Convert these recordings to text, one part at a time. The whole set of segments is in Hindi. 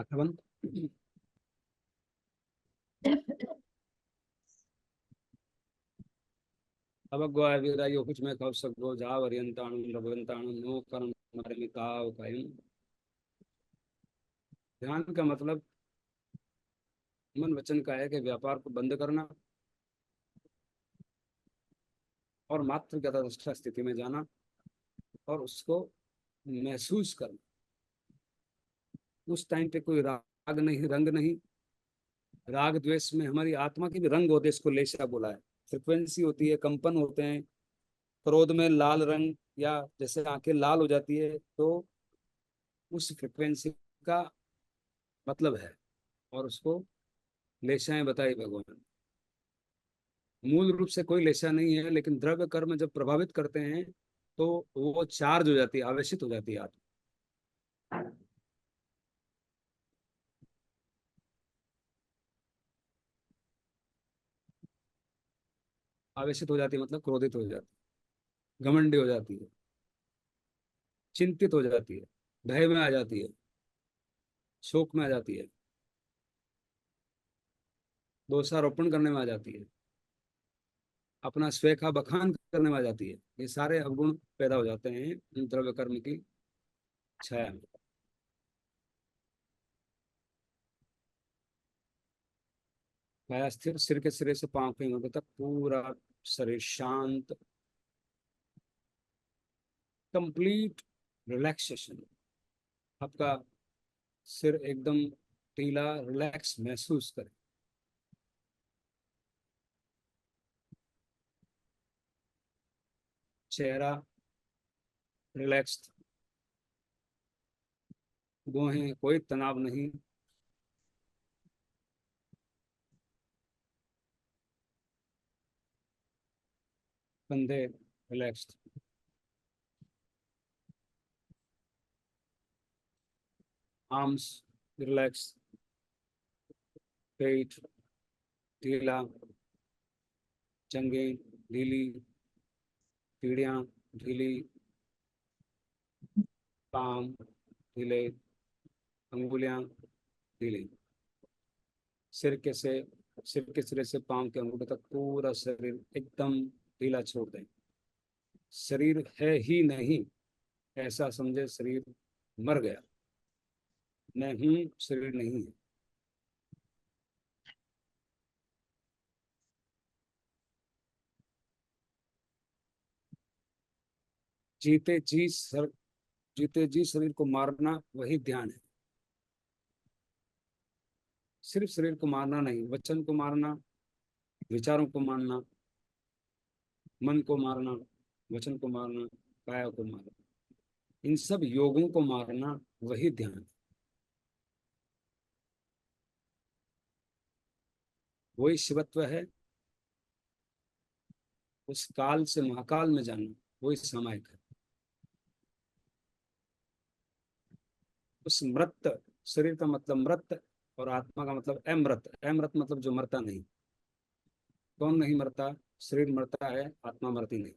आठवन अवग्वावीरायो कुछ में कव सको जा वरियंताणु रघुवंताणु नो कर्म मरमिताव कायम। ध्यान का मतलब मन वचन का है कि व्यापार को बंद करना और मात्र गतावस्था स्थिति में जाना और उसको महसूस करना। उस टाइम पे कोई राग नहीं, रंग नहीं। राग द्वेष में हमारी आत्मा की भी रंग होते, इसको लेशा बोला है। फ्रिक्वेंसी होती है, कंपन होते हैं। क्रोध में लाल रंग, या जैसे आंखें लाल हो जाती है तो उस फ्रिक्वेंसी का मतलब है, और उसको लेशाएं बताई भगवान। मूल रूप से कोई लेशा नहीं है, लेकिन द्रव्य कर्म जब प्रभावित करते हैं तो वो चार्ज हो जाती है, आवेशित हो जाती है आत्मा। आवेशित हो जाती है मतलब क्रोधित हो जाती है, घमंडी हो जाती है, चिंतित हो जाती है, भय में आ जाती है, शोक में आ जाती है, दोषारोपण करने में आ जाती है, अपना स्वय का बखान करने में आ जाती है। ये सारे अवगुण पैदा हो जाते हैं इन द्रव्य कर्म की छाया में। काया स्थिर, सिर के सिरे से पांव के अंगूठे तक पूरा शरीर शांत, कंप्लीट रिलैक्सेशन। आपका सिर एकदम ढीला, रिलैक्स महसूस करें। चेहरा रिलैक्स्ड, गोहें कोई तनाव नहीं। कंधे रिलैक्स्ड, आर्म्स रिलैक्स, पेट ढीला, जंघें ढीली, पीढ़ियां ढीली, पाम ढीले, अंगुलियां ढीली। सिर के से सिर के सिरे से पांव के अंगूठे तक पूरा शरीर एकदम ढीला छोड़ दें। शरीर है ही नहीं ऐसा समझे, शरीर मर गया। मैं हूं, शरीर नहीं है। जीते जी सर जीते जी शरीर को मारना वही ध्यान है। सिर्फ शरीर को मारना नहीं, वचन को मारना, विचारों को मारना, मन को मारना, वचन को मारना, काया को मारना, इन सब योगों को मारना वही ध्यान है। वही शिवत्व है। उस काल से महाकाल में जाना वही सामायिक है। उस मृत शरीर का मतलब मृत, और आत्मा का मतलब अमृत। अमृत मतलब जो मरता नहीं। कौन नहीं मरता? शरीर मरता है, आत्मा मरती नहीं।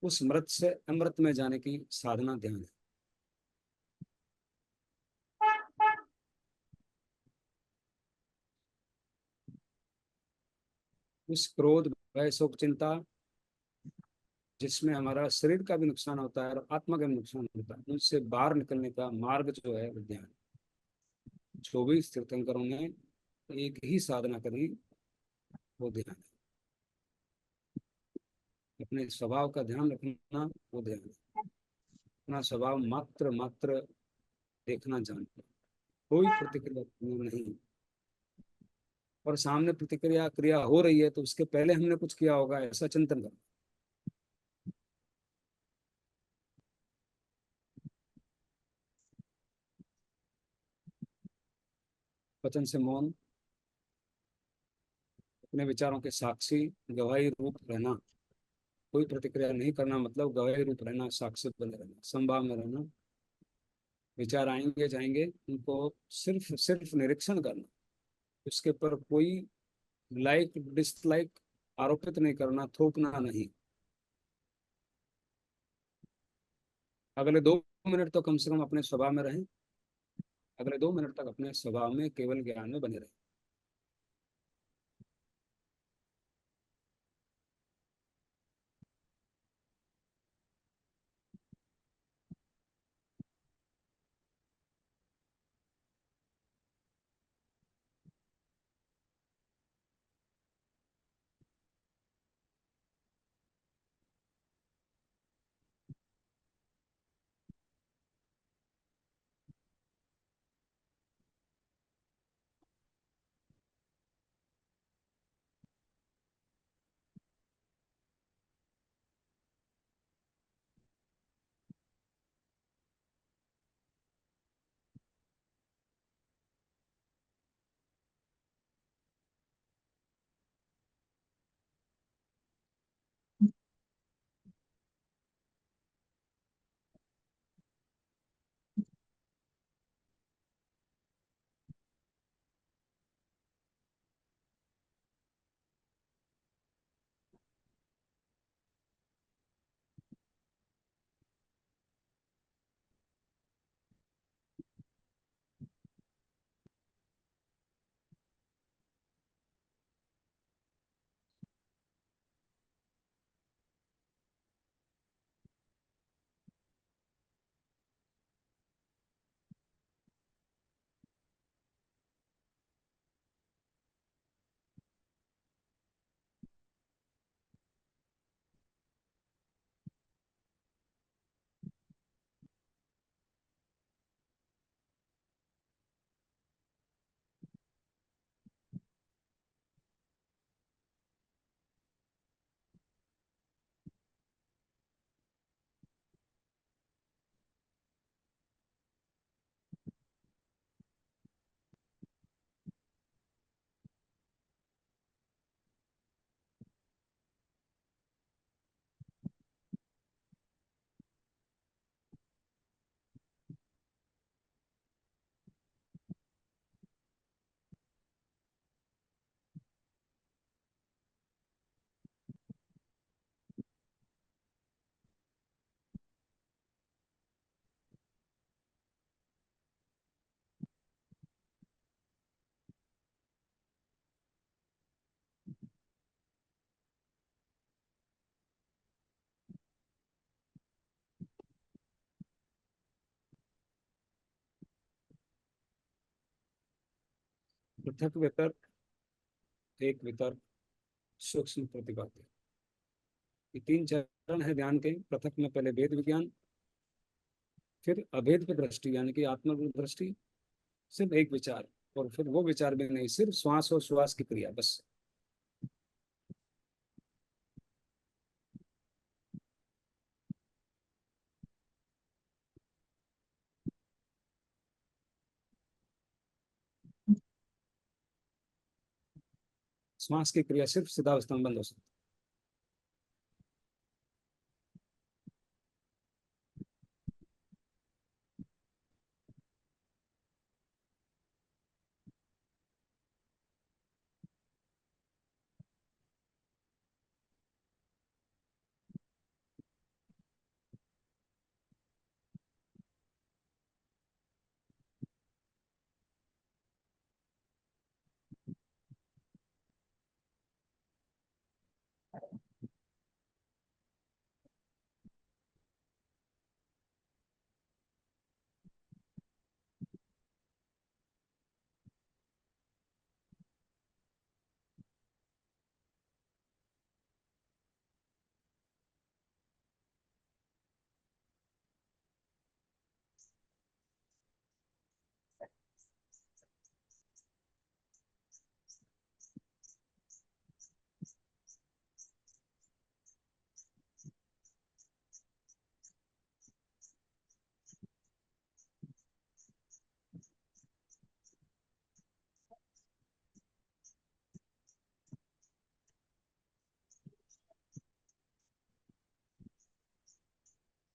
उस मृत से अमृत में जाने की साधना ध्यान है। उस क्रोध, भय, शोक, चिंता जिसमें हमारा शरीर का भी नुकसान होता है और आत्मा का भी नुकसान होता है, उनसे बाहर निकलने का मार्ग जो है वो ध्यान। 24 तीर्थंकरों ने एक ही साधना करी, वो ध्यान है। अपने स्वभाव का ध्यान रखना वो ध्यान है। अपना स्वभाव मात्र मात्र देखना, जानना, कोई प्रतिक्रिया नहीं। और सामने प्रतिक्रिया क्रिया हो रही है तो उसके पहले हमने कुछ किया होगा, ऐसा चिंतन करना। वचन से मौन, अपने विचारों के साक्षी, गवाही रूप रहना। कोई प्रतिक्रिया नहीं करना मतलब गवाही रूप रहना, साक्षी बने रहना, संभाव में रहना। विचार आएंगे जाएंगे, उनको सिर्फ सिर्फ निरीक्षण करना। उसके ऊपर कोई लाइक डिसलाइक आरोपित नहीं करना, थोपना नहीं। अगले 2 मिनट तो कम से कम अपने स्वभाव में रहें। अगले 2 मिनट तक अपने स्वभाव में केवल ज्ञान में बने रहें। पृथक वितर्क, एक वितर्क, सूक्ष्म प्रतिपाद्य, ये 3 चरण है ध्यान के। पृथक में पहले भेद विज्ञान, फिर अभेद की दृष्टि यानी कि आत्मा की दृष्टि, सिर्फ एक विचार, और फिर वो विचार भी नहीं, सिर्फ श्वास और श्वास की क्रिया बस। श्वास की क्रिया सिर्फ सिद्धावस्था में बंद हो सकती है।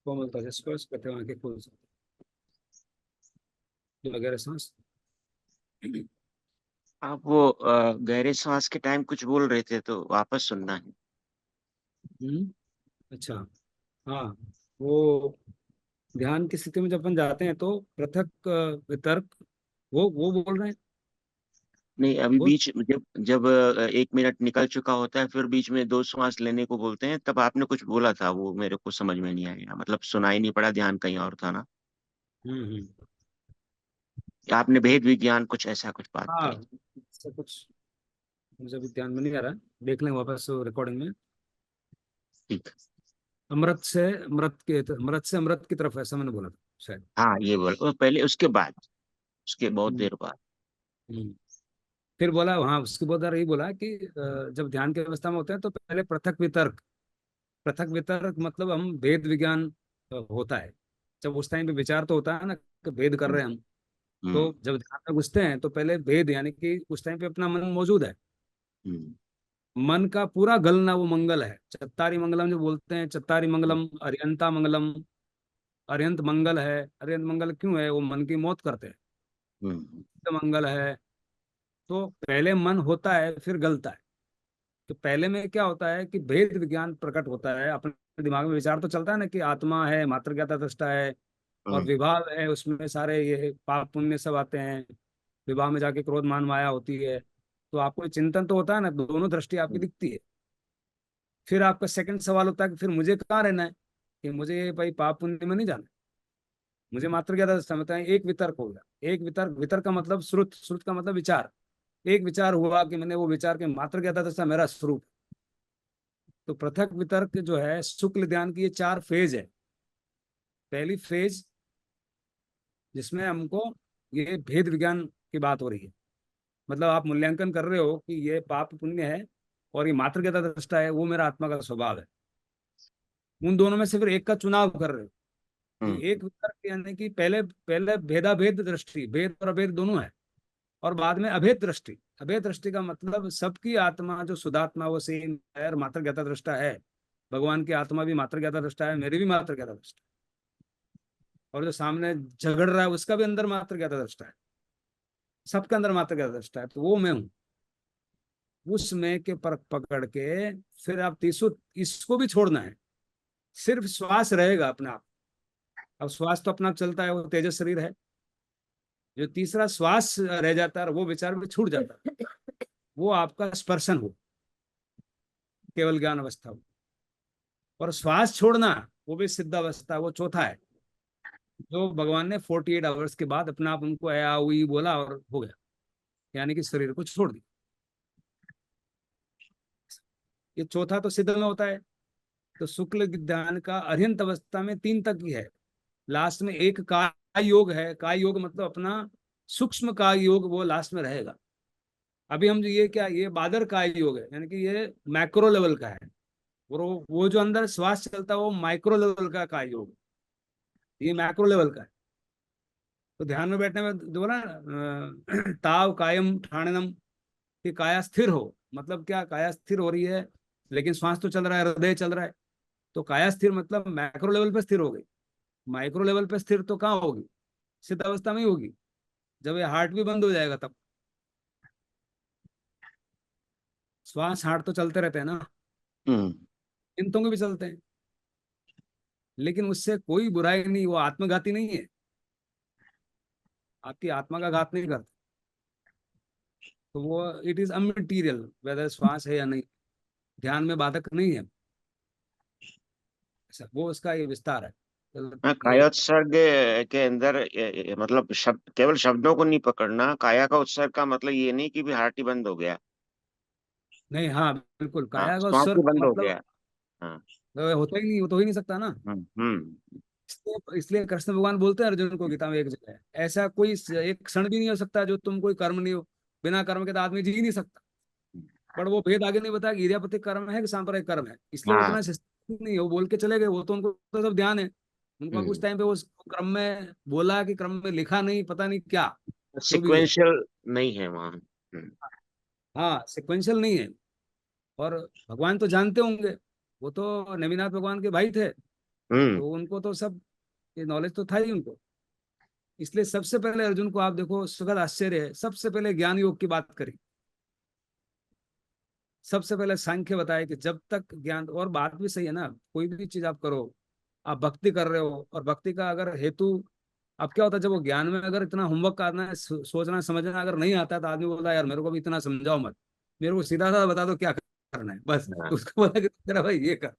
कोमलता से स्पर्श करते हुए आंखें खोल सकते हैं। वगैरह सांस। आप वो गहरे सांस के टाइम कुछ बोल रहे थे तो वापस सुनना है। अच्छा। हाँ, वो ध्यान की स्थिति में जब अपन जाते हैं तो पृथक वितर्क, वो बोल रहे हैं। नहीं, अभी वो बीच जब जब 1 मिनट निकल चुका होता है, फिर बीच में 2 श्वास लेने को बोलते हैं, तब आपने कुछ बोला था, वो मेरे को समझ में नहीं आया, मतलब सुनाई नहीं पड़ा, ध्यान कहीं और था ना। हम्म। आपने भेद विज्ञान कुछ ऐसा कुछ बात हाँ, कही। इससे कुछ मुझे अभी ध्यान में नहीं आ रहा है, देख लेंगे वापस रिकॉर्डिंग में। ठीक। अमृत से अमृत की तरफ, ऐसा मैंने बोला था शायद। हाँ, ये बोला पहले, उसके बाद, उसके बहुत हम्म। देर बाद। हम्म। फिर बोला वहाँ, उसके बाद यही बोला कि जब ध्यान की अवस्था में होते हैं तो पहले पृथक वितर्क। पृथक वितर्क मतलब हम भेद विज्ञान होता है। जब उस टाइम पे विचार तो होता है ना कि भेद कर हम्म। रहे हैं हम। हम्म। तो जब ध्यान में घुसते हैं तो पहले भेद, यानी कि उस टाइम पे अपना मन मौजूद है। हम्म। मन का पूरा गलना वो मंगल है, चत्तारी मंगलम जो बोलते हैं, चत्तारी हम्म। मंगलम अर्यंता मंगलम। अर्यंत मंगल है, अर्यंत मंगल क्यों है? वो मन की मौत करते हैं। हम्म। तो मंगल है। तो पहले मन होता है फिर गलता है। तो पहले में क्या होता है कि भेद विज्ञान प्रकट होता है, अपने दिमाग में विचार तो चलता है ना कि आत्मा है, मात्र ज्ञाता दृष्टा है, और हम्म। विभाव है, उसमें सारे ये पाप पुण्य सब आते हैं। विवाह में जाके क्रोध मान माया होती है। तो आपको चिंतन तो होता है ना, दोनों दृष्टि आपकी हम्म। दिखती है। फिर आपका सेकंड सवाल होता है कि फिर मुझे कहाँ रहना है? कि मुझे भाई पाप पुण्य में नहीं जाना, मुझे मात्र ज्ञाता दृष्टा में होता है। एक वितर्क हो गया, एक वितर्क, वितर्क का मतलब श्रुत, श्रुत का मतलब विचार। एक विचार हुआ कि मैंने वो विचार के मात्र ज्ञाता दृष्टा मेरा स्वरूप। तो पृथक वितर्क जो है शुक्ल ध्यान की, ये 4 फेज है। पहली फेज जिसमें हमको ये भेद विज्ञान की बात हो रही है, मतलब आप मूल्यांकन कर रहे हो कि ये पाप पुण्य है और ये मातृगता दृष्टा है, वो मेरा आत्मा का स्वभाव है। उन दोनों में से फिर एक का चुनाव कर रहे हो। हम्म। कि एक वितर्क यानी कि पहले पहले भेदा भेद दृष्टि, भेद और अभेद दोनों है। और बाद में अभेद दृष्टि। अभेद दृष्टि का मतलब सबकी आत्मा जो शुद्धात्मा वो सेम है और मातृगता दृष्टा है। भगवान की आत्मा भी मातृगता दृष्टा है, मेरी भी मातृगता दृष्टा है। और जो सामने झगड़ रहा है उसका भी अंदर मातृगता दृष्टा है। सबके अंदर मातृगता दृष्टा है, तो वो मैं हूँ। उसमें के पर पकड़ के फिर आप तीसो इसको भी छोड़ना है। सिर्फ श्वास रहेगा अपने आप। अब श्वास तो अपना आप चलता है, वो तेजस शरीर है। जो तीसरा श्वास रह जाता है वो विचार भी छूट जाता है। वो आपका स्पर्शन हो, केवल ज्ञान अवस्था हो। और श्वास छोड़ना वो भी सिद्ध अवस्था, वो चौथा है। जो भगवान ने 48 आवर्स के बाद अपना आप उनको ऐ आ उई बोला और हो गया, यानी कि शरीर को छोड़ दिया। ये चौथा तो सिद्ध में होता है। तो शुक्ल ध्यान का अरिहंत अवस्था में 3 तक ही है। लास्ट में एक काय योग है। काय योग मतलब अपना सूक्ष्म काय योग, वो लास्ट में रहेगा। अभी हम जो ये क्या, ये बादर काय योग है, यानी कि ये मैक्रो लेवल का है। और वो जो अंदर श्वास चलता है वो माइक्रो लेवल का काय योग है। ये मैक्रो लेवल का है। तो ध्यान में बैठने में जो बोला ताव कायम ठाणनम, कि काया स्थिर हो। मतलब क्या, काया स्थिर हो रही है लेकिन श्वास तो चल रहा है, हृदय चल रहा है। तो काया स्थिर मतलब मैक्रो लेवल पे स्थिर हो गई। माइक्रो लेवल पे स्थिर तो कहाँ होगी? सिद्ध अवस्था में ही होगी, जब ये हार्ट भी बंद हो जाएगा तब। श्वास हार्ट तो चलते रहते हैं ना, हम्म। इंतों के भी चलते हैं। लेकिन उससे कोई बुराई नहीं, वो आत्मघाती नहीं है। आपकी आत्मा का घात नहीं करता। तो वो इट इज अमटीरियल, वेदर श्वास है या नहीं, ध्यान में बाधक नहीं है। ऐसा वो उसका ये विस्तार है। तो हाँ, ये काया उत्सर्ग के अंदर मतलब शब्द, केवल शब्दों को नहीं पकड़ना, काया का उत्सर्ग का मतलब ये नहीं कि भी हार्ट ही बंद हो गया। नहीं, हाँ बिल्कुल, हाँ, काया का श्वास उत्सर्ग ही का बंद हो मतलब गया। हाँ। होता ही नहीं, वो तो हो ही नहीं सकता ना। हम्म। इसलिए कृष्ण भगवान बोलते हैं अर्जुन को गीता में एक जगह, ऐसा कोई एक क्षण भी नहीं हो सकता जो तुम कोई कर्म नहीं हो। बिना कर्म के तो आदमी जी नहीं सकता। पर वो भेद आगे नहीं बताया कि इर्यापतिक कर्म है कि सांप्रदायिक कर्म है, इसलिए वो हाँ। उतना शिस्तीय नहीं है। वो बोल के चले गए, वो तो उनको तो सब ध्यान है। उनको कुछ हम्म। टाइम पे वो क्रम में बोला कि क्रम में लिखा नहीं, पता नहीं क्या। जो भी हुआ, सिक्वेंशियल नहीं है वहाँ। हाँ सिक्वेंशियल नहीं है। और भगवान तो जानते होंगे, वो तो नेमिनाथ भगवान के भाई थे। हम्म। तो उनको तो सब ये नॉलेज तो था ही उनको। इसलिए सबसे पहले अर्जुन को आप देखो, सुखद आश्चर्य है, सबसे पहले ज्ञान योग की बात करी। सबसे पहले सांख्य बताए कि जब तक ज्ञान, और बात भी सही है ना, कोई भी चीज आप करो, आप भक्ति कर रहे हो, और भक्ति का अगर हेतु, अब क्या होता है जब वो ज्ञान में अगर इतना होमवर्क करना है, सोचना समझना अगर नहीं आता है, तो आदमी बोलता है यार मेरे को भी इतना समझाओ मत, मेरे को सीधा साधा बता दो क्या करना है बस। तो हाँ उसको बोला कि तेरा भाई ये कर,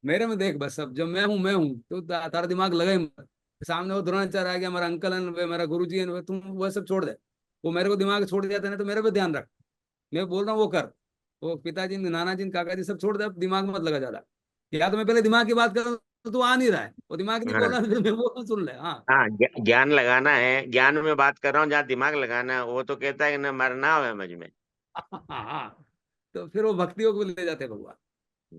मेरे में देख बस, अब जब मैं हूँ तो तारा दिमाग लगा ही मत। सामने वो द्रोणाचार्य आ गया, हमारा अंकल है, वे मेरा गुरु जी है, तुम वो सब छोड़ दे, वो मेरे को दिमाग छोड़ दिया था ना, तो मेरे पे ध्यान रख, मैं बोल रहा हूँ वो कर। वो पिताजी नाना जी काका जी सब छोड़ दे, अब दिमाग मत लगा ज्यादा, या तो मैं पहले दिमाग की बात करूँ तो तू आ नहीं रहा है, वो दिमाग नहीं बोल हाँ रहा है, फिर मैं बोल रहा हूँ सुन ले। हाँ हाँ, ज्ञान लगाना है, ज्ञान में बात कर रहा हूँ, जहाँ दिमाग लगाना है वो तो कहता है कि न मरना है समझ में। हाँ, तो फिर वो भक्तियों को ले जाते हैं भगवान।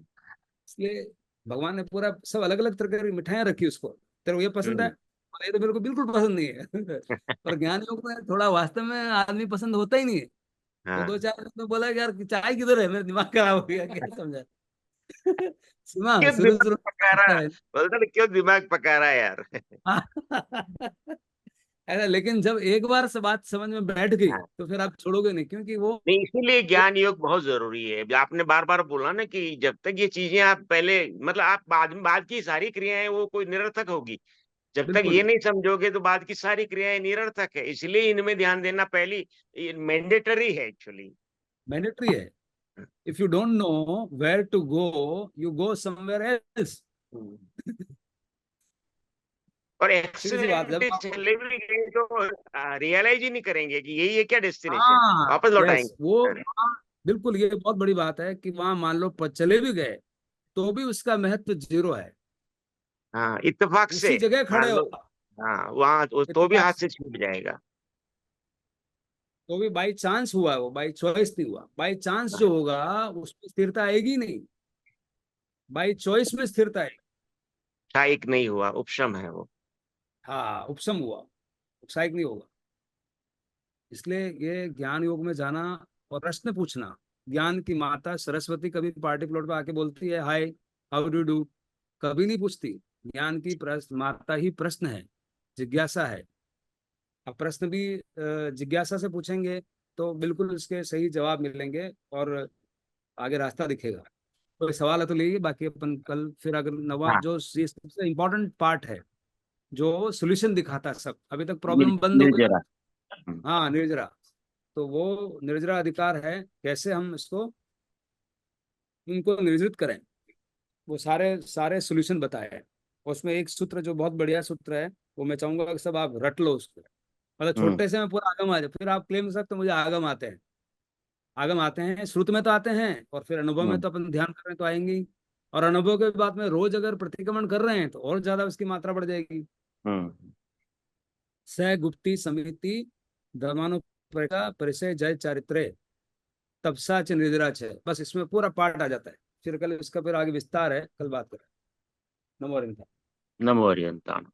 इसलिए भगवान ने पूरा सब अलग अलग तरह की मिठाइयाँ रखी उसको, तेरे को ये पसंद है, हम्म। और ये तो मेरे को बिल्कुल पसंद नहीं है। और ज्ञान योग में थोड़ा वास्तव में आदमी पसंद होता ही नहीं है। वो दो हाँ, चार दिन में बोला कि यार चाय किधर है, मेरा दिमाग खराब हो गया, क्या समझा। सीमा क्यों शुरू दिमाग शुरू पका में रहा, है। बोलता ना क्यों दिमाग पका रहा है यार। ऐसा, लेकिन जब एक बार से बात समझ में बैठ गई हाँ, तो फिर आप छोड़ोगे नहीं, क्योंकि वो नहीं इसीलिए ज्ञान योग बहुत जरूरी है। आपने बार बार बोला ना कि जब तक ये चीजें आप पहले, मतलब आप बाद की सारी क्रियाएं वो कोई निरर्थक होगी, जब तक ये बिल्कुल नहीं समझोगे तो बाद की सारी क्रियाएं निरर्थक है। इसलिए इनमें ध्यान देना पहली मैंडेटरी है एक्चुअली। मैंडेटरी है। If you don't know where to go, you go somewhere else. और सीधी सी बात, जब एक्सीडेंटली आप, चले भी गए तो रियलाइज ही नहीं करेंगे कि यही है क्या डेस्टिनेशन, हाँ वापस यस लौटाएंगे। वो वहाँ, बिल्कुल ये बहुत बड़ी बात है कि वहां मान लो चले भी गए तो भी उसका महत्व जीरो है। हाँ, इत्तेफाक से उसी जगह मान खड़े हो लो, आप, हाँ वहाँ तो भी इत्तेफाक हाथ से, से छूट जाएगा। तो भी बाई चांस हुआ, वो बाई चॉइस नहीं हुआ। बाई चांस जो होगा उसमें स्थिरता आएगी नहीं, बाई चॉइस में स्थिरता आएगी। क्षायिक नहीं हुआ, उपशम है वो। हाँ उपशम हुआ, उत्साहिक नहीं होगा। इसलिए ये ज्ञान योग में जाना और प्रश्न पूछना, ज्ञान की माता सरस्वती कभी पार्टी प्लॉट पे आके बोलती है हाय हाउ डू डू, कभी नहीं पूछती। ज्ञान की प्रश्न माता ही प्रश्न है, जिज्ञासा है। अब प्रश्न भी जिज्ञासा से पूछेंगे तो बिल्कुल उसके सही जवाब मिलेंगे, और आगे रास्ता दिखेगा। तो सवाल है तो लीजिए, बाकी अपन कल फिर अगर नवा हाँ, जो ये सबसे इम्पोर्टेंट पार्ट है, जो सोल्यूशन दिखाता है सब, अभी तक प्रॉब्लम बंद हो गया। निर्जरा। हाँ निर्जरा, तो वो निर्जरा अधिकार है, कैसे हम इसको इनको निर्जित करें, वो सारे सारे सोल्यूशन बताए हैं। उसमें एक सूत्र जो बहुत बढ़िया सूत्र है, वो मैं चाहूंगा कि सब आप रट लो उसको। मतलब हम्म। छोटे से में पूरा आगम आ जाए, फिर आप क्लेम कर सकते हो मुझे आगम आते हैं। आगम आते हैं, श्रुत में तो आते हैं, और फिर अनुभव में हम्म। तो अपन ध्यान कर रहे हैं तो आएंगे ही। और अनुभव के बाद में रोज अगर प्रतिक्रमण कर रहे हैं तो और ज्यादा उसकी मात्रा बढ़ जाएगी। हम्म। स गुप्ति समिति धर्मानुप्रेका परिचय जय चारित्र्य तपसा च निद्रा च, बस इसमें पूरा पार्ट आ जाता है। फिर कल इसका फिर आगे विस्तार है, कल बात करें। नमो। नमो हरियंताण।